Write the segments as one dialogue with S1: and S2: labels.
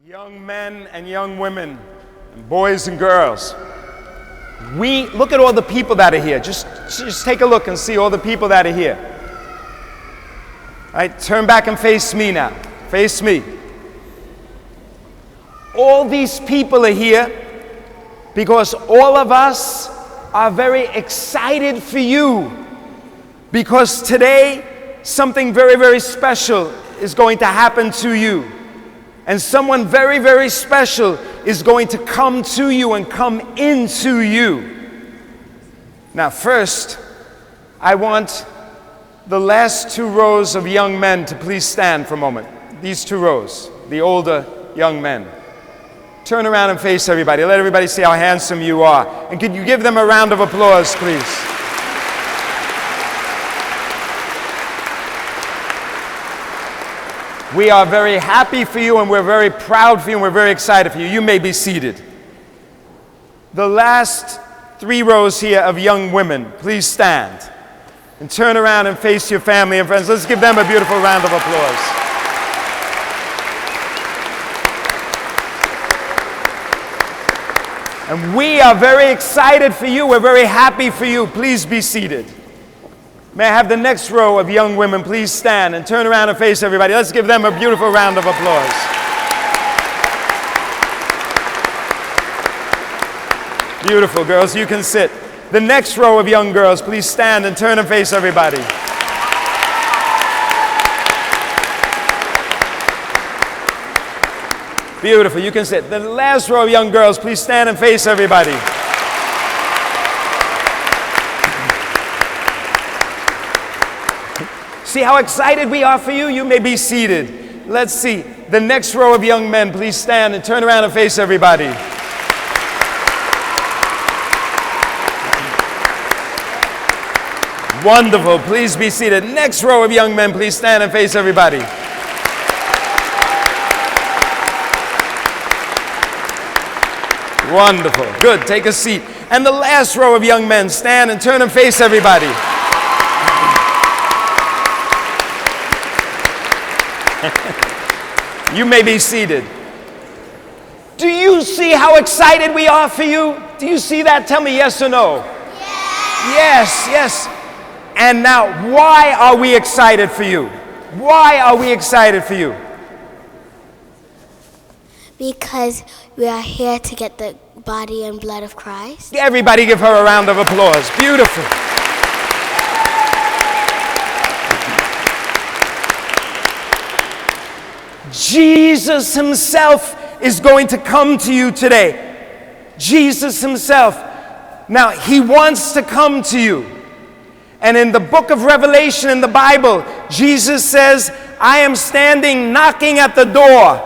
S1: Young men and young women, and boys and girls, look at all the people that are here. Just take a look and see all the people that are here. All right, turn back and face me now. Face me. All these people are here because all of us are very excited for you, because today something very, very special is going to happen to you. And someone very, very special is going to come to you and come into you. Now, first, I want the last two rows of young men to please stand for a moment. These two rows, the older young men. Turn around and face everybody. Let everybody see how handsome you are. And could you give them a round of applause, please? We are very happy for you, and we're very proud for you, and we're very excited for you. You may be seated. The last three rows here of young women, please stand and turn around and face your family and friends. Let's give them a beautiful round of applause. And we are very excited for you. We're very happy for you. Please be seated. May I have the next row of young women please stand and turn around and face everybody. Let's give them a beautiful round of applause. Beautiful girls, you can sit. The next row of young girls, please stand and turn and face everybody. Beautiful, you can sit. The last row of young girls, please stand and face everybody. See how excited we are for you? You may be seated. Let's see. The next row of young men, please stand and turn around and face everybody. Wonderful. Please be seated. Next row of young men, please stand and face everybody. Wonderful. Good. Take a seat. And the last row of young men, stand and turn and face everybody. You may be seated. Do you see how excited we are for you? Do you see that? Tell me yes or no. Yes, yes. And now, why are we excited for you? Why are we excited for you?
S2: Because we are here to get the body and blood of Christ.
S1: Everybody give her a round of applause. Beautiful. Jesus himself is going to come to you today. Jesus himself. Now, he wants to come to you. And in the book of Revelation in the Bible, Jesus says, I am standing knocking at the door.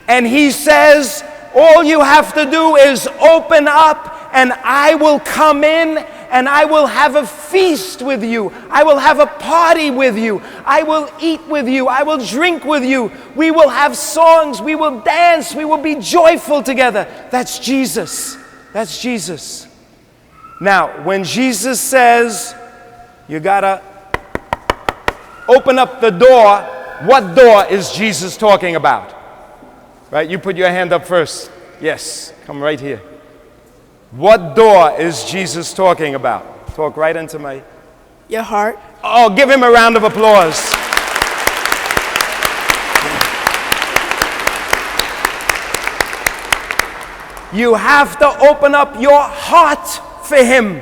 S1: And he says, all you have to do is open up and I will come in and I will have a feast with you. I will have a party with you. I will eat with you. I will drink with you. We will have songs. We will dance. We will be joyful together. That's Jesus. That's Jesus. Now, when Jesus says, you gotta open up the door, what door is Jesus talking about? Right, you put your hand up first. Yes, come right here. What door is Jesus talking about? Talk right into
S3: your heart.
S1: Oh, give him a round of applause. You have to open up your heart for him.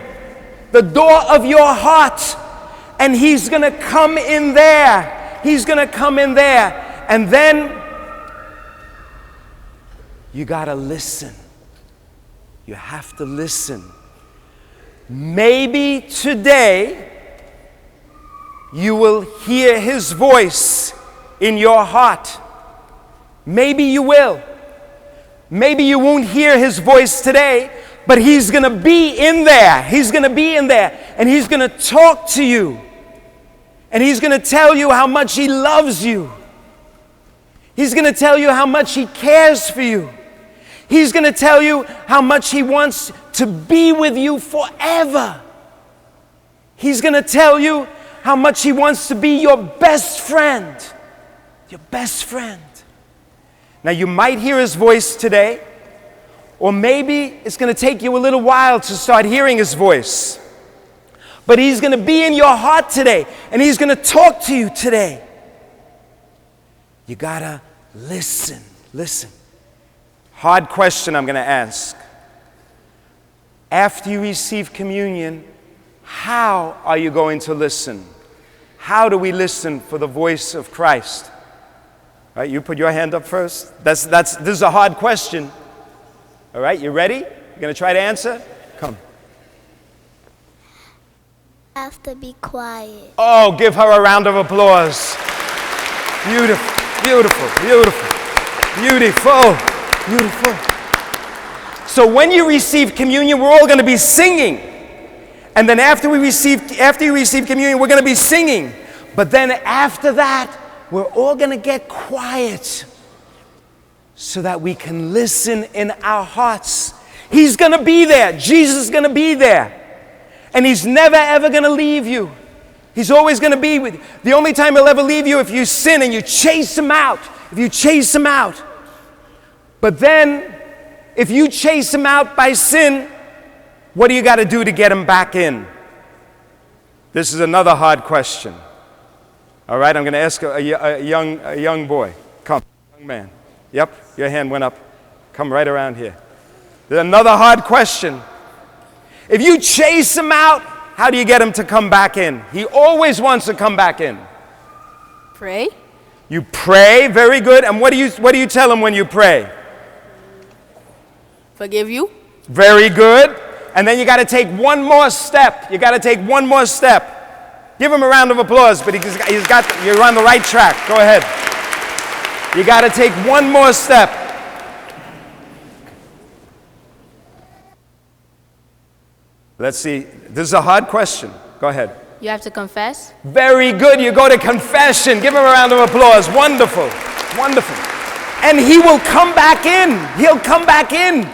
S1: The door of your heart. And he's going to come in there. He's going to come in there. And then you got to listen. You have to listen. Maybe today you will hear his voice in your heart. Maybe you will. Maybe you won't hear his voice today, but he's going to be in there. He's going to be in there, and he's going to talk to you. And he's going to tell you how much he loves you. He's going to tell you how much he cares for you. He's going to tell you how much he wants to be with you forever. He's going to tell you how much he wants to be your best friend. Your best friend. Now you might hear his voice today, or maybe it's going to take you a little while to start hearing his voice. But he's going to be in your heart today, and he's going to talk to you today. You got to listen. Listen. Hard question I'm going to ask. After you receive communion, how are you going to listen? How do we listen for the voice of Christ? All right, you put your hand up first. This is a hard question. All right, you ready? You're going to try to answer? Come.
S2: I have to be quiet.
S1: Oh, give her a round of applause. Beautiful, beautiful, beautiful, beautiful, beautiful. So when you receive communion, we're all going to be singing. And then after you receive communion, we're going to be singing. But then after that, we're all going to get quiet so that we can listen in our hearts. He's going to be there. Jesus is going to be there. And he's never, ever going to leave you. He's always going to be with you. The only time he'll ever leave you if you sin and you chase him out. If you chase him out. But then, if you chase him out by sin, what do you got to do to get him back in? This is another hard question. All right, I'm going to ask a young boy. Come, young man. Yep, your hand went up. Come right around here. There's another hard question. If you chase him out, how do you get him to come back in? He always wants to come back in.
S3: Pray.
S1: You pray, very good. And what do you tell him when you pray?
S3: Forgive you.
S1: Very good. And then you got to take one more step. You got to take one more step. Give him a round of applause, but you're on the right track. Go ahead. You got to take one more step. Let's see. This is a hard question. Go ahead.
S3: You have to confess.
S1: Very good. You go to confession. Give him a round of applause. Wonderful. Wonderful. And he will come back in. He'll come back in.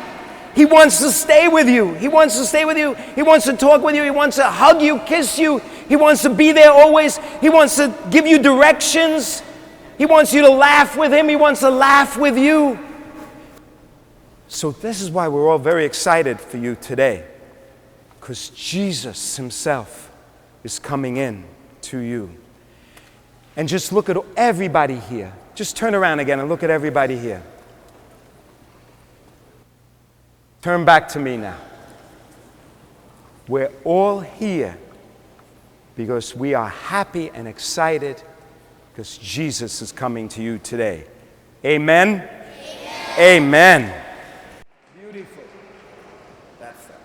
S1: He wants to stay with you. He wants to stay with you. He wants to talk with you. He wants to hug you, kiss you. He wants to be there always. He wants to give you directions. He wants you to laugh with him. He wants to laugh with you. So this is why we're all very excited for you today. Because Jesus himself is coming in to you. And just look at everybody here. Just turn around again and look at everybody here. Turn back to me now. We're all here because we are happy and excited because Jesus is coming to you today. Amen? Amen. Amen. Beautiful. That's that.